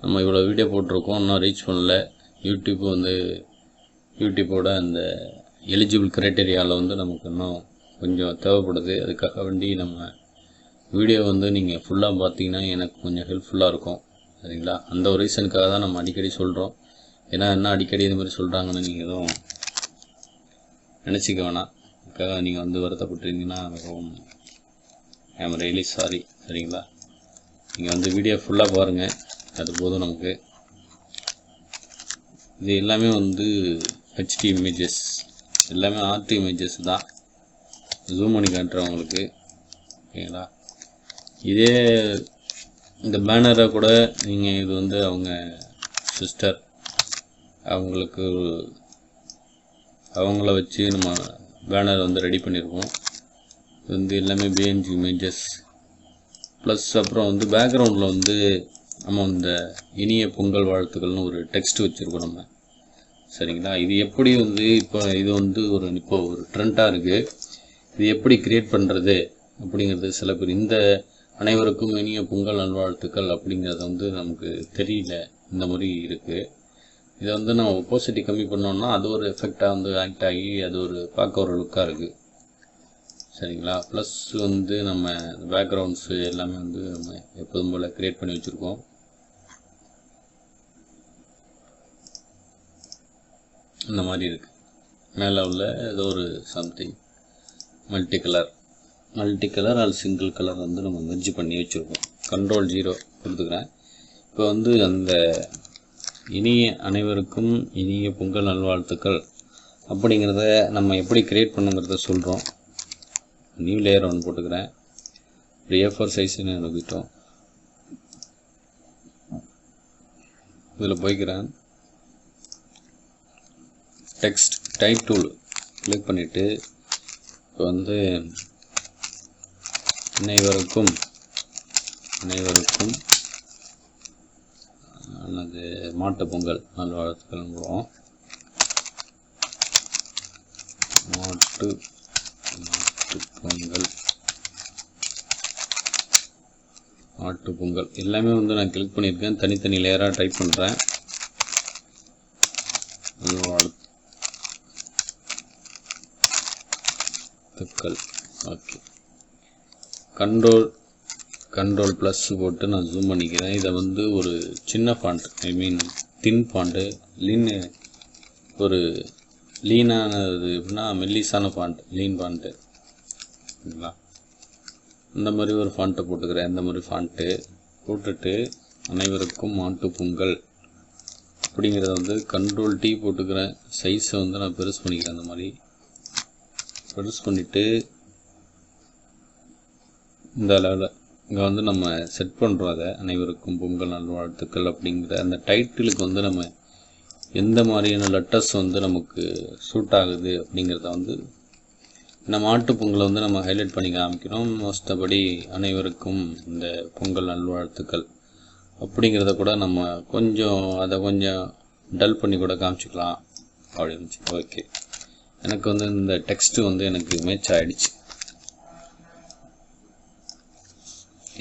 நம்ம இவ்வளோ வீடியோ போட்டிருக்கோம் இன்னும் ரீச் பண்ணல. யூடியூப்போட அந்த எலிஜிபிள் க்ரைட்டீரியாவில் வந்து நமக்கு இன்னும் கொஞ்சம் தேவைப்படுது. அதுக்காக வேண்டி நம்ம வீடியோ வந்து நீங்கள் ஃபுல்லாக பார்த்தீங்கன்னா எனக்கு கொஞ்சம் ஹெல்ப்ஃபுல்லாக இருக்கும். சரிங்களா. அந்த ஒரு ரீசனுக்காக தான் நம்ம அடிக்கடி சொல்கிறோம். ஏன்னா என்ன அடிக்கடி இது மாதிரி சொல்கிறாங்கன்னு நீங்கள் எதுவும் நினச்சிக்க வேணாம். அதுக்காக நீங்கள் வந்து வருத்தப்பட்டிருந்தீங்கன்னா மிகவும் ஐ ஆம் ரியலி சாரி. சரிங்களா. நீங்கள் வந்து வீடியோ ஃபுல்லாக பாருங்கள், அது போதும் நமக்கு. இது எல்லாமே வந்து HD இமேஜஸ், எல்லாமே RT இமேஜஸ் தான். ஜூம் பண்ணி காட்டுறேன் உங்களுக்கு. ஓகேங்களா. இதே இந்த பேனரை கூட நீங்கள் இது வந்து அவங்க சிஸ்டர் அவங்கள வச்சு நம்ம பேனர் வந்து ரெடி பண்ணியிருக்கோம். இது வந்து எல்லாமே PNG இமேஜஸ் ப்ளஸ் அப்புறம் வந்து பேக்ரவுண்டில் வந்து நம்ம இந்த இனிய பொங்கல் வாழ்த்துக்கள்னு ஒரு டெக்ஸ்ட் வச்சுருக்கோம் நம்ம. சரிங்களா? இது எப்படி வந்து இப்போ இது வந்து இப்போ ஒரு ட்ரெண்டாக இருக்குது. இது எப்படி கிரியேட் பண்ணுறது அப்படிங்கிறது சில பேர் இந்த அனைவருக்கும் இனிய பொங்கல் நல்வாழ்த்துக்கள் அப்படிங்கிறது வந்து நமக்கு தெரியல. இந்த மாதிரி இருக்குது. இதை வந்து நம்ம ஒப்போசிட்டி கம்மி பண்ணோம்னா அது ஒரு எஃபெக்டாக வந்து ஆக்ட் ஆகி அது ஒரு பார்க்க ஒரு லுக்காக இருக்குது. சரிங்களா? ப்ளஸ் வந்து நம்ம பேக்ரவுண்ட்ஸு எல்லாமே வந்து நம்ம எப்போதும் போல் க்ரியேட் பண்ணி வச்சுருக்கோம். இந்த மாதிரி இருக்குது. மேலே உள்ள ஏதோ ஒரு something multi colour all single colour வந்து நம்ம மெர்ஜ் பண்ணி வச்சுருக்கோம். கண்ட்ரோல் 0 கொடுத்துக்கிறேன். இப்போ வந்து அந்த இனிய அனைவருக்கும் இனிய பொங்கல் நல்வாழ்த்துக்கள் அப்படிங்கிறத நம்ம எப்படி க்ரியேட் பண்ணுங்கிறத சொல்கிறோம். நியூ லேயர் ஒன்று போட்டுக்கிறேன். A4 சைஸ்ன்னு எழுதிட்டோம். இதில் போய்க்கிறேன். டெக்ஸ்ட் டைப் டூல் கிளிக் பண்ணிவிட்டு இப்போ வந்து அனைவருக்கும் அல்லது மாட்டுப் பொங்கல் நல்வாழ்த்துக்கள் போடுவோம். மாட்டுப் பொங்கல் எல்லாமே வந்து நான் கிளிக் பண்ணியிருக்கேன். தனித்தனி லேயராக டைப் பண்ணுறேன். நல்வாழ்த்துக்கள். ஓகே. கண்ட்ரோல் ப்ளஸ் போட்டு நான் ஜூம் பண்ணிக்கிறேன். இதை வந்து ஒரு சின்ன ஃபாண்ட், ஐ மீன் தின் ஃபாண்ட்டு, ஒரு லீனானது எப்படின்னா மெல்லிஸான ஃபாண்ட், லீன் ஃபாண்ட்டு. சரிங்களா? இந்த மாதிரி ஒரு ஃபாண்ட்டை போட்டுக்கிறேன். இந்த மாதிரி ஃபாண்ட்டு போட்டுட்டு அனைவருக்கும் மாட்டுப் பொங்கல் அப்படிங்கிறத வந்து கண்ட்ரோல் T போட்டுக்கிறேன். சைஸை வந்து நான் பெருசு பண்ணிக்கிறேன். அந்த மாதிரி பெருசு பண்ணிவிட்டு இந்த அளவில் இங்கே வந்து நம்ம செட் பண்ணுறோம். அதை அனைவருக்கும் பொங்கல் நல்வாழ்த்துக்கள் அப்படிங்கிற அந்த டைட்டிலுக்கு வந்து நம்ம எந்த மாதிரியான லெட்டர்ஸ் வந்து நமக்கு சூட் ஆகுது அப்படிங்கிறத வந்து இந்த மாட்டுப் பொங்கலை வந்து நம்ம ஹைலைட் பண்ணி காமிக்கிறோம். மற்றபடி அனைவருக்கும் இந்த பொங்கல் நல்வாழ்த்துக்கள் அப்படிங்கிறத கூட நம்ம கொஞ்சம் டல் பண்ணி கூட காமிச்சிக்கலாம் அப்படின்னு. ஓகே. எனக்கு வந்து இந்த டெக்ஸ்ட்டு வந்து எனக்கு மேட்ச் ஆகிடுச்சு.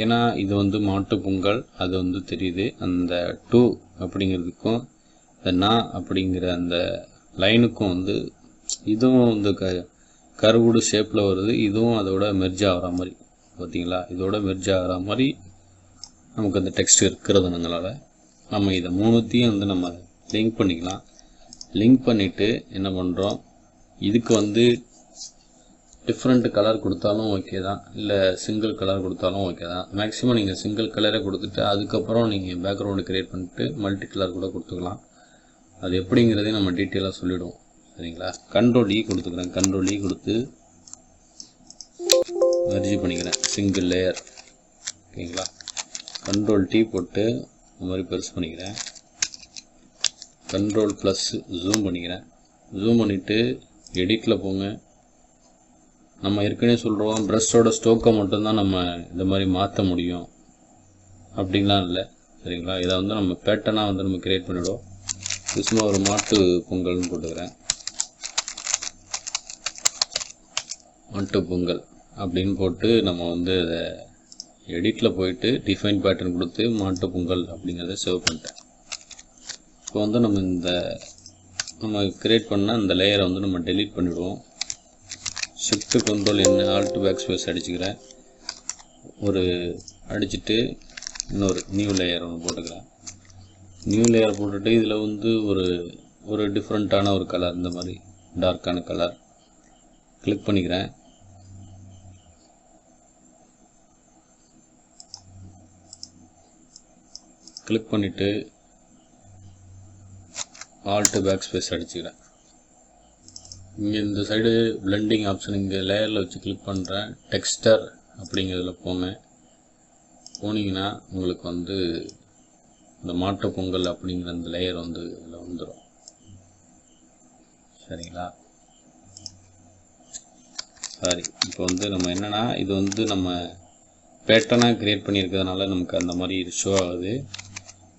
ஏன்னா இது வந்து மாட்டுப் பொங்கல் அது வந்து தெரியுது. அந்த 2 அப்படிங்கிறதுக்கும் இந்த நா அப்படிங்கிற அந்த லைனுக்கும் வந்து இதுவும் வந்து கருவுடு ஷேப்பில் வருது. இதுவும் அதோட மெர்ஜ் ஆகிற மாதிரி பார்த்தீங்களா? இதோட மெர்ஜ் ஆகிற மாதிரி நமக்கு அந்த டெக்ஸ்ட் இருக்கிறதுனால நம்ம இதை மூணுத்தையும் வந்து நம்ம லிங்க் பண்ணிக்கலாம். லிங்க் பண்ணிவிட்டு என்ன பண்ணுறோம், இதுக்கு வந்து டிஃப்ரெண்ட் கலர் கொடுத்தாலும் ஓகே தான், இல்லை சிங்கிள் கலர் கொடுத்தாலும் ஓகே தான். மேக்ஸிமம் நீங்கள் சிங்கிள் கலரை கொடுத்துட்டு அதுக்கப்புறம் நீங்கள் பேக்ரவுண்டு க்ரியேட் பண்ணிட்டு மல்டி கலர் கூட கொடுத்துக்கலாம். அது எப்படிங்கிறதையும் நம்ம டீட்டெயிலாக சொல்லிவிடுவோம். சரிங்களா? கண்ட்ரோல் E கொடுத்துக்கிறேன். கண்ட்ரோல் E கொடுத்து மெர்ஜ் பண்ணிக்கிறேன் சிங்கிள் லேயர். ஓகேங்களா? கண்ட்ரோல் T போட்டு இந்த மாதிரி பெருசு பண்ணிக்கிறேன். கண்ட்ரோல் ப்ளஸ் ஜூம் பண்ணிக்கிறேன். ஜூம் பண்ணிவிட்டு எடிட்டில் போங்க. நம்ம ஏற்கனவே சொல்கிறோம் ப்ரஷ்ஷோட ஸ்ட்ரோக்கை மட்டும்தான் நம்ம இந்த மாதிரி மாற்ற முடியும் அப்படின்லாம் இல்லை. சரிங்களா? இதை வந்து நம்ம பேட்டர்னாக வந்து நம்ம க்ரியேட் பண்ணிவிடுவோம். சும்மா ஒரு மாட்டு பொங்கல்னு போட்டுக்கிறேன். மாட்டு பொங்கல் அப்படின்னு போட்டு நம்ம வந்து அதை எடிட்டில் போயிட்டு டிஃபைன் பேட்டர்ன் கொடுத்து மாட்டு பொங்கல் அப்படிங்கிறத சேவ் பண்ணிட்டேன். இப்போ வந்து நம்ம க்ரியேட் பண்ணால் இந்த லேயரை வந்து நம்ம டெலீட் பண்ணிவிடுவோம். ஷிஃப்ட் கண்ட்ரோல் என்ன ஆல்ட் பேக் ஸ்பேஸ் அடிச்சுக்கிறேன். அடிச்சுட்டு இன்னொரு நியூ லேயர் ஒன்று போட்டுக்கிறேன். நியூ லேயர் போட்டுட்டு இதில் வந்து ஒரு டிஃப்ரெண்ட்டான ஒரு கலர், இந்த மாதிரி டார்க்கான கலர் கிளிக் பண்ணிக்கிறேன். கிளிக் பண்ணிவிட்டு ஆல்ட் பேக் ஸ்பேஸ் அடிச்சுக்கிறேன். இங்கே இந்த சைடு பிளெண்டிங் ஆப்ஷன் இங்கே லேயரில் வச்சு கிளிக் பண்ணுறேன். டெக்ஸ்டர் அப்படிங்கிறதுல போனீங்கன்னா உங்களுக்கு வந்து இந்த மாட்டு பொங்கல் அப்படிங்கிற அந்த லேயர் வந்து இதில் வந்துடும். சரிங்களா? சாரி, இப்போ வந்து நம்ம என்னென்னா இது வந்து நம்ம பேட்டர்னாக க்ரியேட் பண்ணியிருக்கிறதுனால நமக்கு அந்த மாதிரி ஷோ ஆகுது.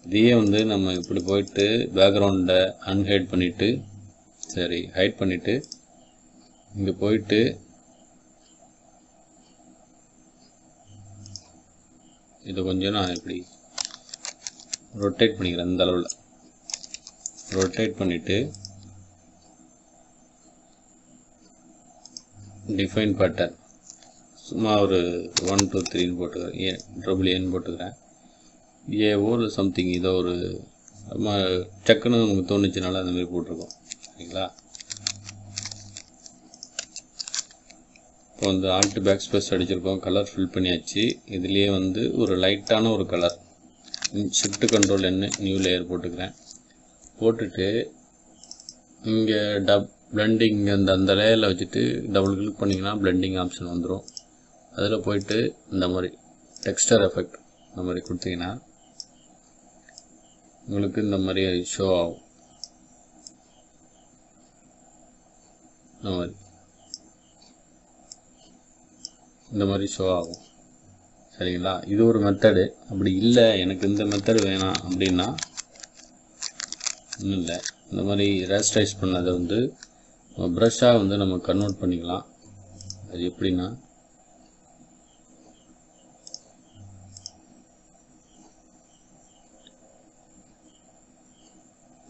இதையே வந்து நம்ம இப்படி போயிட்டு பேக்ரவுண்டை அன்ஹைட் பண்ணிவிட்டு ஹைட் பண்ணிவிட்டு இங்கே போயிட்டு இதை கொஞ்சம் நான் இப்படி ரொட்டேட் பண்ணிக்கிறேன். இந்த அளவில் ரொட்டேட் பண்ணிவிட்டு டிஃபைன் பேட்டர்ன் சும்மா ஒரு 1 2 3ன்னு போட்டுக்கிறேன். ட்ரிபிள் போட்டுக்கிறேன். ஏவோ இல்லை சம்திங் இதோ ஒரு நம்ம டக்குன்னு நமக்கு தோணுச்சுனால அந்த மாதிரி போட்டிருக்கோம். சரிங்களா? இப்போ வந்து ஆல்ட் பேக் ஸ்பேஸ் அடிச்சிருக்கோம். கலர் ஃபில் பண்ணியாச்சு. இதுலேயே வந்து ஒரு லைட்டான ஒரு கலர் ஷிஃப்ட் கண்ட்ரோல் என்ன நியூ லேயர் போட்டுக்கிறேன். போட்டுட்டு இங்கே பிளெண்டிங் அந்த லேயரில் வச்சுட்டு டபுள் கிளிக் பண்ணிங்கன்னா பிளெண்டிங் ஆப்ஷன் வந்துடும். அதில் போயிட்டு இந்த மாதிரி டெக்ஸ்டர் எஃபெக்ட் இந்த மாதிரி கொடுத்தீங்கன்னா உங்களுக்கு இந்த மாதிரி ஷோ ஆகும். இந்த மாதிரி ஷோ ஆகும். சரிங்களா? இது ஒரு மெத்தடு. அப்படி இல்லை எனக்கு இந்த மெத்தடு வேணாம் அப்படின்னா இன்னும் இல்லை, இந்த மாதிரி ரேஸ்டரைஸ் பண்ணதை வந்து ப்ரஷ்ஷாக வந்து நம்ம கன்வெர்ட் பண்ணிக்கலாம். அது எப்படின்னா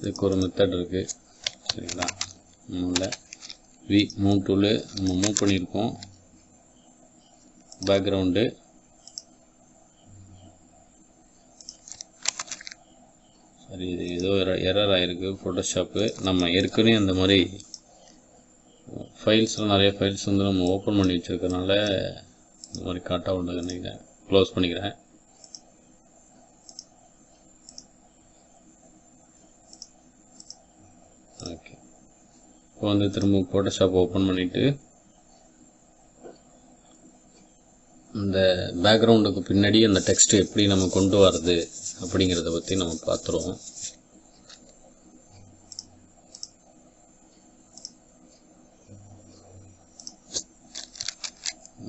இதுக்கு ஒரு மெத்தட் இருக்குது. சரிங்களா? இல்லை மூவ் டூலு நம்ம மூவ் பண்ணியிருக்கோம். பேக்ரவுண்டு சரி, இது ஏதோ எரர் ஆகிருக்கு ஃபோட்டோஷாப்பு. நம்ம ஏற்கனவே அந்த மாதிரி ஃபைல்ஸ்லாம் நிறைய ஃபைல்ஸ் வந்து நம்ம ஓப்பன் பண்ணி வச்சுருக்கனால இந்த மாதிரி காட்டா உண்டு. க்ளோஸ் பண்ணிக்கிறேன். ஓகே, இப்போ வந்து திரும்ப ஃபோட்டோஷாப் ஓப்பன் பண்ணிவிட்டு இந்த பேக்ரவுண்டுக்கு பின்னாடி அந்த டெக்ஸ்ட் எப்படி நம்ம கொண்டு வரது அப்படிங்கிறத பற்றி நம்ம பார்த்துருவோம்.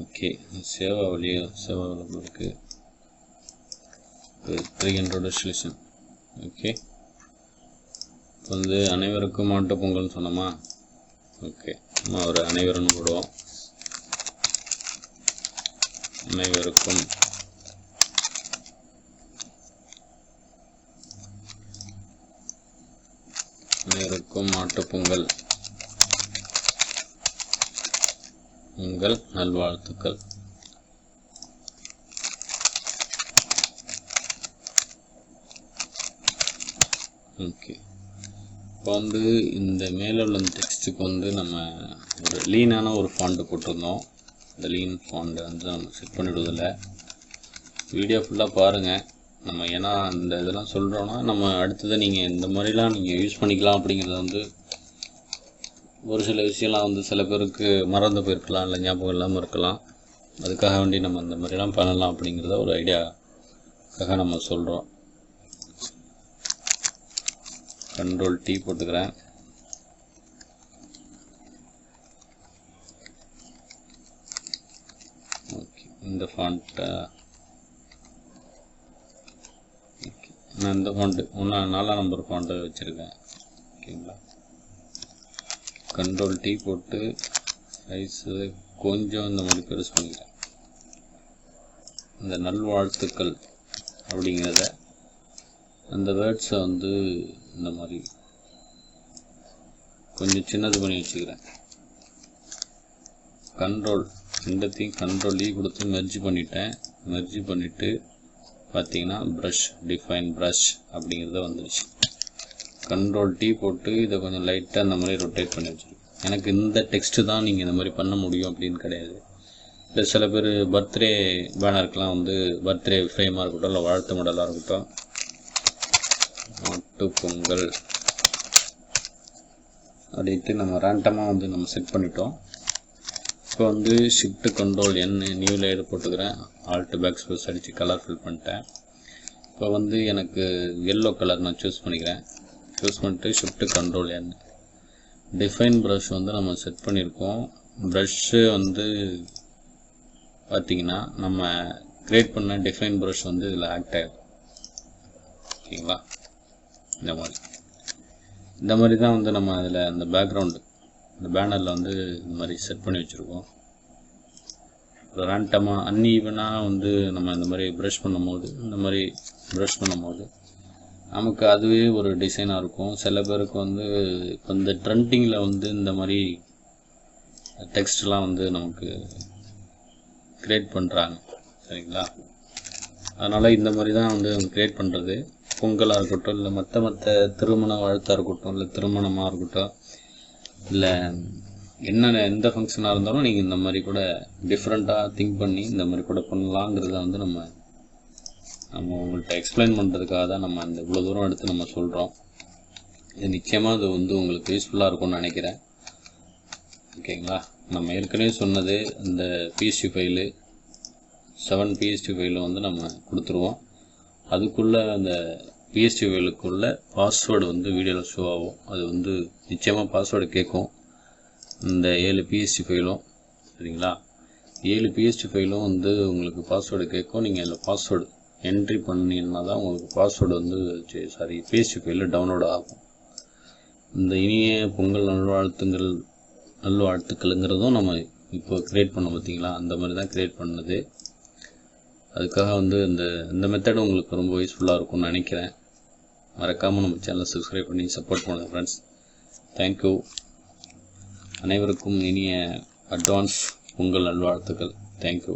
ஓகே, சேவாவில் இருக்குது 300 ரெசல்யூஷன். ஓகே, இப்போ வந்து அனைவருக்கும் மாட்டுப் பொங்கல்னு சொன்னோமா? ஓகே, நம்ம ஒரு அனைவருன்னு போடுவோம். அனைவருக்கும் மாட்டுப் பொங்கல் உங்கள் நல்வாழ்த்துக்கள். ஓகே, இப்போ வந்து இந்த மேலே உள்ள டெக்ஸ்ட்டுக்கு வந்து நம்ம ஒரு லீனான ஒரு ஃபாண்ட்டு போட்டிருந்தோம். இந்த லீன் ஃபாண்ட் வந்து நம்ம செட் பண்ணிவிடுவதில்லை. வீடியோ ஃபுல்லாக பாருங்கள். நம்ம ஏன்னா இந்த இதெல்லாம் சொல்கிறோன்னா நம்ம அடுத்ததை நீங்கள் இந்த மாதிரிலாம் நீங்கள் யூஸ் பண்ணிக்கலாம். அப்படிங்கிறத வந்து ஒரு சில விஷயம்லாம் வந்து சில பேருக்கு மறந்து போயிருக்கலாம், இல்லை ஞாபகம் இல்லாமல் இருக்கலாம். அதுக்காக வேண்டி நம்ம இந்த மாதிரிலாம் பண்ணலாம் அப்படிங்கிறத ஒரு ஐடியாக்காக நம்ம சொல்கிறோம். கண்ட்ரோல் T போட்டுக்கிறேன். ஓகே, இந்த ஃபாண்ட்டை நான் இந்த ஃபாண்ட்டு 4ஆம் நம்பர் ஃபாண்ட்டை வச்சுருக்கேன். ஓகேங்களா? கண்ட்ரோல் T போட்டு சைஸு கொஞ்சம் இந்த மாதிரி பெருசு பண்ணிக்கிறேன். இந்த நல்வாழ்த்துக்கள் அப்படிங்கிறத அந்த வேர்ட்ஸை வந்து இந்த மாதிரி கொஞ்சம் சின்னது பண்ணி வச்சுக்கிறேன். ரெண்டுத்தையும் கண்ட்ரோல் E கொடுத்து மெர்ஜ் பண்ணிட்டேன். மெர்ஜ் பண்ணிவிட்டு பார்த்தீங்கன்னா ப்ரஷ் டிஃபைன் ப்ரஷ் அப்படிங்கிறத வந்துடுச்சு. கண்ட்ரோல் T போட்டு இதை கொஞ்சம் லைட்டாக இந்த மாதிரி ரொட்டேட் பண்ணி வச்சுருக்கேன். எனக்கு இந்த டெக்ஸ்ட்டு தான் நீங்கள் இந்த மாதிரி பண்ண முடியும் அப்படின்னு கிடையாது. இல்லை சில பேர் பர்த்டே பேனருக்கெலாம் வந்து பர்த்டே ஃப்ரேமாக இருக்கட்டும், இல்லை வாழ்த்து மாடலாக இருக்கட்டும், மாட்டுப் பொங்கல் அப்படின்ட்டு நம்ம ரேண்டமாக வந்து நம்ம செட் பண்ணிட்டோம். இப்போ வந்து shift control N new layer போட்டுக்கிறேன். ஆல்ட் பேக் ஸ்பேஸ் அடித்து கலர் ஃபில் பண்ணிட்டேன். இப்போ வந்து எனக்கு எல்லோ கலர் நான் சூஸ் பண்ணிக்கிறேன். சூஸ் பண்ணிட்டு shift control N define brush வந்து நம்ம செட் பண்ணியிருக்கோம். ப்ரஷ்ஷு வந்து பார்த்திங்கன்னா நம்ம க்ரியேட் பண்ண டிஃபைன் ப்ரஷ் வந்து இதில் ஆக்ட் ஆகும். ஓகேங்களா? இந்த மாதிரி தான் வந்து நம்ம அதில் அந்த பேக்ரவுண்டு இந்த பேனரில் வந்து இந்த மாதிரி செட் பண்ணி வச்சுருக்கோம். ரேண்டமாக அன்ஈவனாக வந்து நம்ம இந்த மாதிரி ப்ரஷ் பண்ணும்போது நமக்கு அதுவே ஒரு டிசைனாக இருக்கும். சில பேருக்கு வந்து இப்போ இந்த ட்ரெண்டிங்கில் வந்து இந்த மாதிரி டெக்ஸ்ட்லாம் வந்து நமக்கு க்ரியேட் பண்ணுறாங்க, சரிங்களா? அதனால் இந்த மாதிரி தான் வந்து க்ரியேட் பண்ணுறது. பொங்கலாக இருக்கட்டும், இல்லை மற்ற திருமண வாழ்த்தாக இருக்கட்டும், இல்லை திருமணமாக இருக்கட்டும், இல்லை எந்த ஃபங்க்ஷனாக இருந்தாலும் நீங்கள் இந்த மாதிரி கூட டிஃப்ரெண்ட்டாக திங்க் பண்ணி இந்த மாதிரி கூட பண்ணலாங்கிறத வந்து நம்ம உங்கள்கிட்ட எக்ஸ்பிளைன் பண்ணுறதுக்காக தான் நம்ம இந்த இவ்வளோ தூரம் எடுத்து நம்ம சொல்கிறோம். இது நிச்சயமாக அது வந்து உங்களுக்கு யூஸ்ஃபுல்லாக இருக்கும்னு நினைக்கிறேன். ஓகேங்களா? நம்ம ஏற்கனவே சொன்னது இந்த பிஎஸ்டி ஃபைலு 7 பிஎஸ்டி ஃபைலை வந்து நம்ம கொடுத்துருவோம். அதுக்குள்ளே அந்த பிஎஸ்டி ஃபைலுக்குள்ளே பாஸ்வேர்டு வந்து வீடியோவில் ஷோ ஆகும். அது வந்து நிச்சயமாக பாஸ்வேர்டு கேட்கும். இந்த 7 பிஎஸ்டி ஃபைலும், சரிங்களா? 7 பிஎஸ்டி ஃபைலும் வந்து உங்களுக்கு பாஸ்வேர்டு கேட்கும். நீங்கள் அதில் பாஸ்வேர்டு என்ட்ரி பண்ணிங்கன்னா தான் உங்களுக்கு பாஸ்வேர்டு வந்து பிஎஸ்டி ஃபைலில் டவுன்லோட் ஆகும். இந்த இனிய பொங்கல் நல்வாழ்த்துக்கள்ங்கிறதும் நம்ம இப்போ க்ரியேட் பண்ண பார்த்தீங்களா, அந்த மாதிரி தான் க்ரியேட் பண்ணது. அதுக்காக வந்து இந்த மெத்தடு உங்களுக்கு ரொம்ப யூஸ்ஃபுல்லாக இருக்கும்னு நினைக்கிறேன். மறக்காமல் நம்ம சேனலை சப்ஸ்கிரைப் பண்ணி சப்போர்ட் பண்ணுங்கள் ஃப்ரெண்ட்ஸ். தேங்க்யூ. அனைவருக்கும் இனிய அட்வான்ஸ் பொங்கல் நல்வாழ்த்துக்கள். தேங்க்யூ.